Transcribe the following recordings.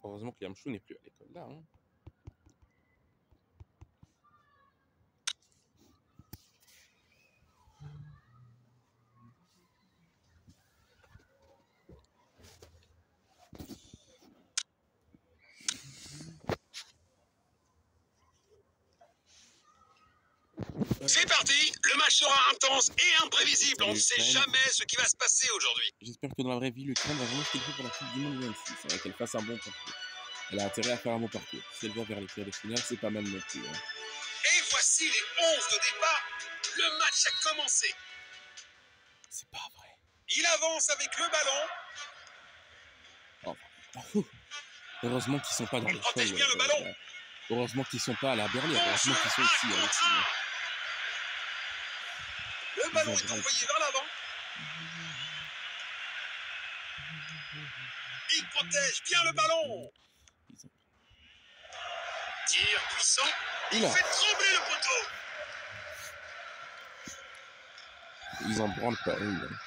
Heureusement que Yamchou n'est plus à l'école là. Hein. C'est parti, le match sera intense et imprévisible, on ne sait jamais ce qui va se passer aujourd'hui. J'espère que dans la vraie vie, l'Ukraine va vraiment se qualifier pour la Coupe du Monde 26. C'est vrai qu'elle fasse un bon parcours. Elle a intérêt à faire un bon parcours. Si elle va vers les quarts de finale, c'est pas mal non plus. Hein. Et voici les 11 de départ, le match a commencé. C'est pas vrai. Il avance avec le ballon. Oh. Heureusement qu'ils sont pas dans Il l'école. protège bien le ballon. Heureusement qu'ils sont pas à la Berlin. Heureusement qu'ils sont ici. Hein. Le ballon est envoyé vers l'avant. Il protège bien le ballon. Tir puissant. Il fait trembler le poteau. Ils en branlent pas une.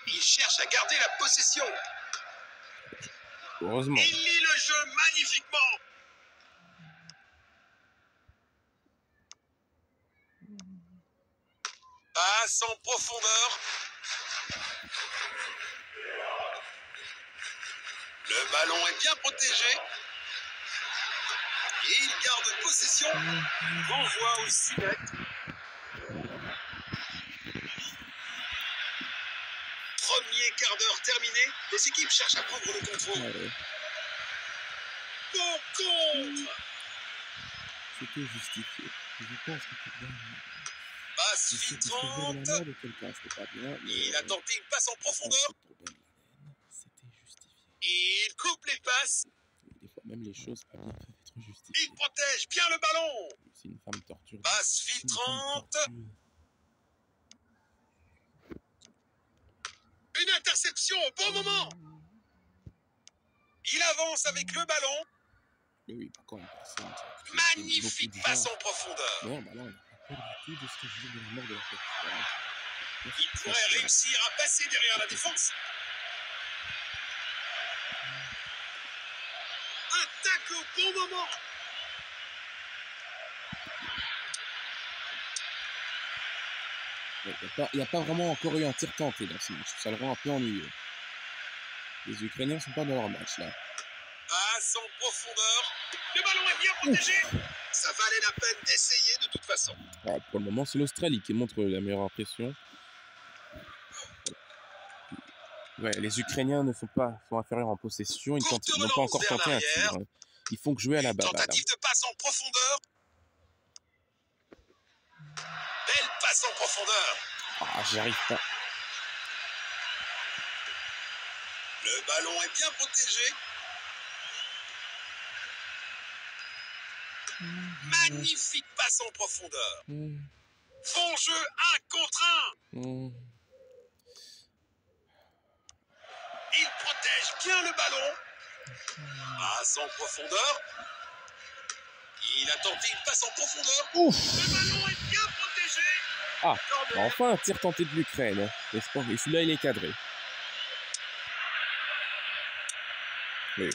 Il cherche à garder la possession. Heureusement. Il lit le jeu magnifiquement. Passe en profondeur. Le ballon est bien protégé. Il garde possession. Renvoie au 6 mètres. Premier quart d'heure terminé. Les équipes cherchent à prendre le contrôle. Bon contre. C'était justifié. Je pense que pour gagner. Passe filtrante. Il a tenté une passe en profondeur. C'était justifié. Il coupe les passes. Des fois, même les choses pas bien peuvent être justifiées. Il protège bien le ballon. C'est une femme torturée. Passe filtrante. Une interception au bon moment. Il avance avec le ballon. Mais oui, quand même. Magnifique passe en profondeur. Non, bah là, on n'a pas peur du tout de ce que je dis de la mort de la tête. Il pourrait réussir à passer derrière la défense. Attaque au bon moment. Il n'y a pas vraiment encore eu un tir tenté dans ce match. Ça le rend un peu ennuyeux. Les Ukrainiens ne sont pas dans leur match là. Passe en profondeur. Le ballon est bien protégé. Ça valait la peine d'essayer de toute façon. Alors, pour le moment, c'est l'Australie qui montre la meilleure impression. Ouais, les Ukrainiens ne sont inférieurs en possession. Ils n'ont pas encore tenté un tir. Hein. Ils font que jouer à la balle. Tentative de passe en profondeur. Belle passe en profondeur. Ah, j'y arrive pas. Le ballon est bien protégé. Magnifique passe en profondeur. Bon jeu 1 contre 1. Il protège bien le ballon. Passe en profondeur. Il a tenté une passe en profondeur. Ouf. Le ballon est bien protégé. Ah, enfin un tir tenté de l'Ukraine. Et celui-là, il est cadré. Oui,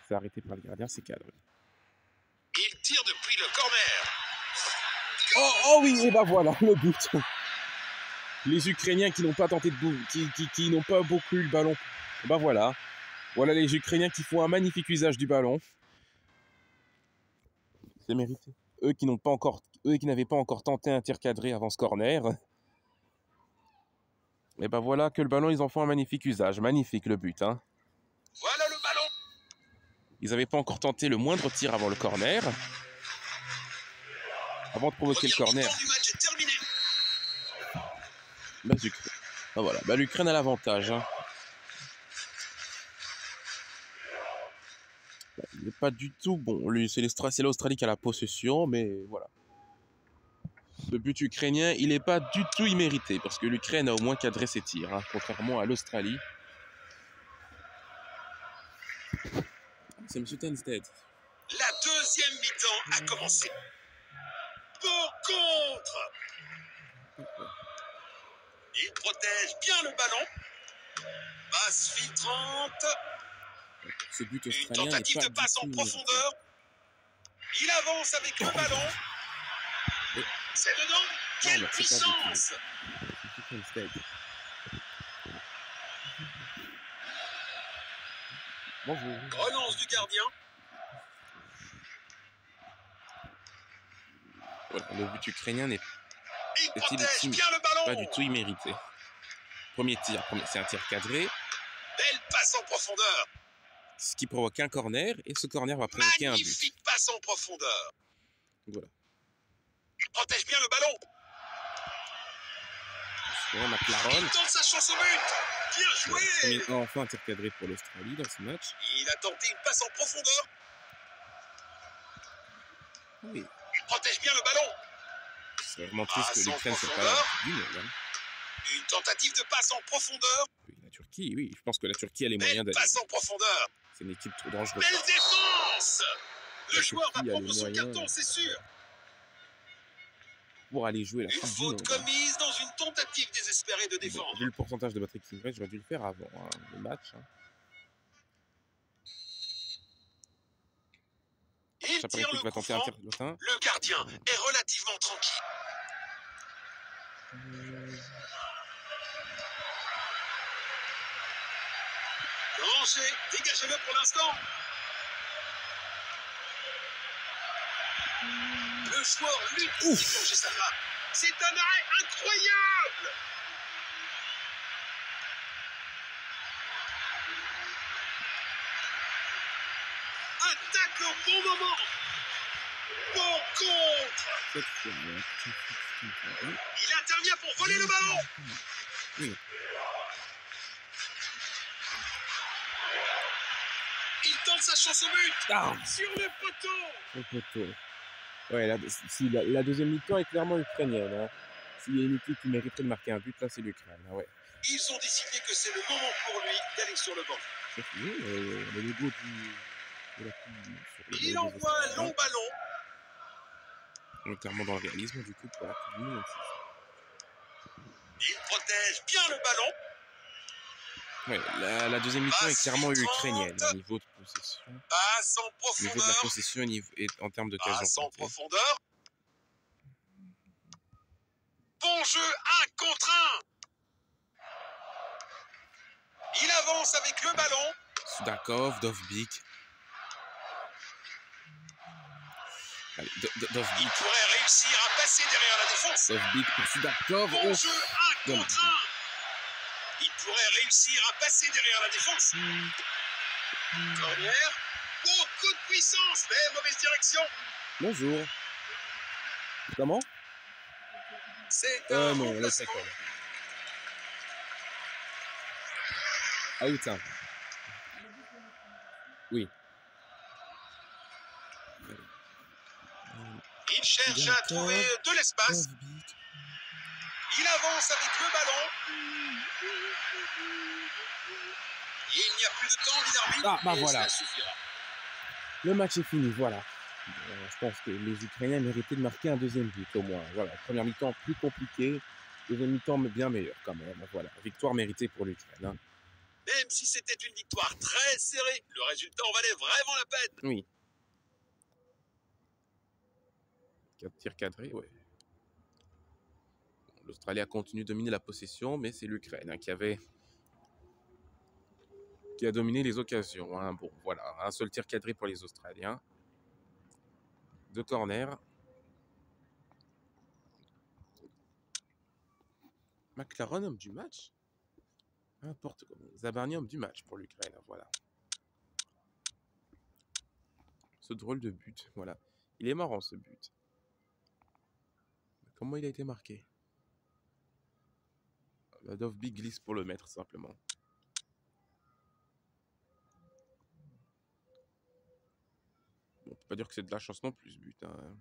c'est arrêté par le gardien, c'est cadré. Il tire depuis le corner. Oh oui, et bah voilà, le but. Les Ukrainiens qui n'ont pas tenté qui n'ont pas beaucoup eu le ballon. Bah voilà. Voilà les Ukrainiens qui font un magnifique usage du ballon. C'est mérité. Eux qui n'avaient pas encore tenté un tir cadré avant ce corner. Et bah voilà que le ballon, ils en font un magnifique usage. Magnifique le but, hein. Voilà le ballon. Ils n'avaient pas encore tenté le moindre tir avant le corner. Avant de provoquer le corner. Du match est terminé. Bah voilà, bah l'Ukraine a l'avantage. Hein. Bah, il n'est pas du tout bon. C'est l'Australie qui a la possession, mais voilà. Ce but ukrainien, il n'est pas du tout immérité, parce que l'Ukraine a au moins cadré ses tirs, hein, contrairement à l'Australie. C'est M. Tenstead. La deuxième mi-temps a commencé. Pour contre. Il protège bien le ballon. Passe filtrante. Ce but Une australien n'est tentative pas de du passe tout en mérité. profondeur. Il avance avec le ballon. Et- C'est dedans. Non, Quelle mais c'est pas du puissance! C'est une mistake. Bonjour. Relance du gardien. Voilà, le but ukrainien n'est Il est-il protège bien le pas du ballon. tout immérité. Premier tir, c'est un tir cadré, Belle passe en profondeur. ce qui provoque un corner, et ce corner va provoquer un but. Magnifique passe en profondeur. Voilà. Il protège bien le ballon. Bon, McLaren. Il tente sa chance au but. Bien joué. Enfin un tir cadré pour l'Australie dans ce match. Il a tenté une passe en profondeur. Oui. Il protège bien le ballon. C'est vraiment triste que Passe en l'Ukraine soit pas profondeur. du monde. Hein. Une tentative de passe en profondeur. Oui, la Turquie, oui. Je pense que la Turquie a les Belle moyens d'aller. passe en profondeur. C'est une équipe trop dangereuse. Belle défense. Le La joueur va Turquie a prendre les son moyens. carton, c'est sûr. Pour aller jouer la Une Coupe du faute Monde. Hein. commise dans une tentative désespérée de Bon, défendre. vu le pourcentage de batterie qui me reste, j'aurais dû le faire avant hein, le match. Hein. Il tire le va coup tenter un franc. tir lointain. Le gardien est relativement tranquille. Danger, dégagez-le pour l'instant. Le joueur lutte pour déclencher sa frappe. C'est un arrêt incroyable. Attaque au bon moment. Bon contre. Il intervient pour voler le ballon. Oui. Il tente sa chance au but. Ah, Sur le poteau. le poteau. Ouais, la deuxième mi-temps est clairement ukrainienne. Hein. S'il y a une équipe qui mériterait de marquer un but, là, c'est l'Ukraine. Ah ouais. Ils ont décidé que c'est le moment pour lui d'aller sur le banc. C'est fini, le logo de la Coupe du Monde sur le Il logo des envoie un Australiens. long ballon. On est clairement dans le réalisme, du coup, pour la Coupe du Monde. Il protège bien le ballon. Ouais, la deuxième mi-temps est clairement ukrainienne au niveau de possession. Passe en Au niveau de la profondeur. possession et en termes d'occasion. Passe en profondeur. Bon jeu, 1 contre 1. Il avance avec le ballon. Sudakov, Dovbyk. Allez, Il Dovbyk. pourrait réussir à passer derrière la défense. Dovbyk pour Sudakov. Bon Oh. jeu, 1 contre 1. Il pourrait réussir à passer derrière la défense. Corner. Beaucoup de puissance, mais mauvaise direction. Bonjour. Comment C'est un non, remplacement. laisse école. Out. Hein. Oui. Il cherche à trouver de l'espace. Dovbyk. Il avance avec le ballon. Il n'y a plus de temps, dit l'arbitre. Ah, bah et voilà. ça suffira. Le match est fini, voilà. Je pense que les Ukrainiens méritaient de marquer un deuxième but au moins. Voilà, première mi-temps plus compliquée, deuxième mi-temps bien meilleure quand même. Voilà, victoire méritée pour l'Ukraine. Hein. Même si c'était une victoire très serrée, le résultat en valait vraiment la peine. Oui. 4 tirs cadrés, ouais. Bon, l'Australie a continué de dominer la possession, mais c'est l'Ukraine hein, qui a dominé les occasions. Hein. Bon, voilà, un seul tir cadré pour les Australiens. 2 corners. McLaren, homme du match. N'importe quoi. Zabarny, homme du match pour l'Ukraine. Voilà. Ce drôle de but. Voilà. Il est marrant ce but. Comment il a été marqué? Dovbyk glisse pour le mettre simplement. Bon, on peut pas dire que c'est de la chance non plus ce but. Hein.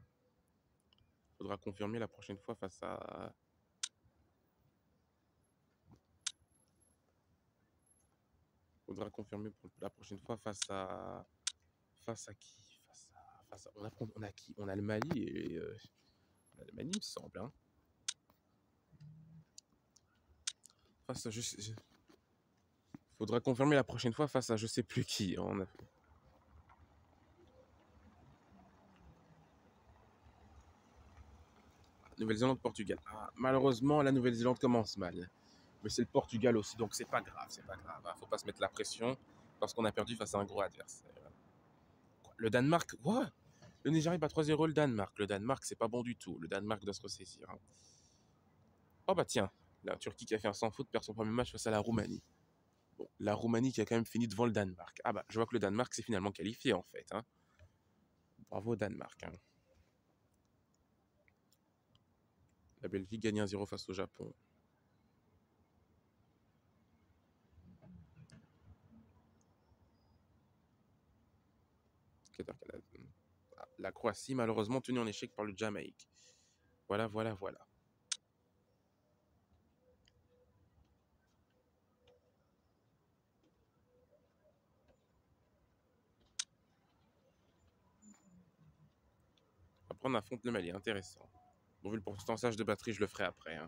Faudra confirmer la prochaine fois face à. Faudra confirmer pour la prochaine fois face à. Face à qui? On a qui? On a le Mali et. On a le Mali, il me semble. Hein. Faudra confirmer la prochaine fois face à je sais plus qui. Nouvelle-Zélande-Portugal. Ah, malheureusement, la Nouvelle-Zélande commence mal. Mais c'est le Portugal aussi, donc c'est pas grave, c'est pas grave. Faut pas se mettre la pression parce qu'on a perdu face à un gros adversaire. Le Danemark, quoi? Le Nigeria bat 3-0 le Danemark. Le Danemark, c'est pas bon du tout. Le Danemark doit se ressaisir. Oh bah tiens, la Turquie qui a fait un sans faute perd son premier match face à la Roumanie. Bon, la Roumanie qui a quand même fini devant le Danemark. Ah bah, je vois que le Danemark s'est finalement qualifié en fait. Bravo au Danemark. La Belgique gagne 1-0 face au Japon. La Croatie, malheureusement, tenue en échec par le Jamaïque. Voilà. Après, on affronte le Mali, intéressant. Bon, vu le pourcentage de batterie, je le ferai après.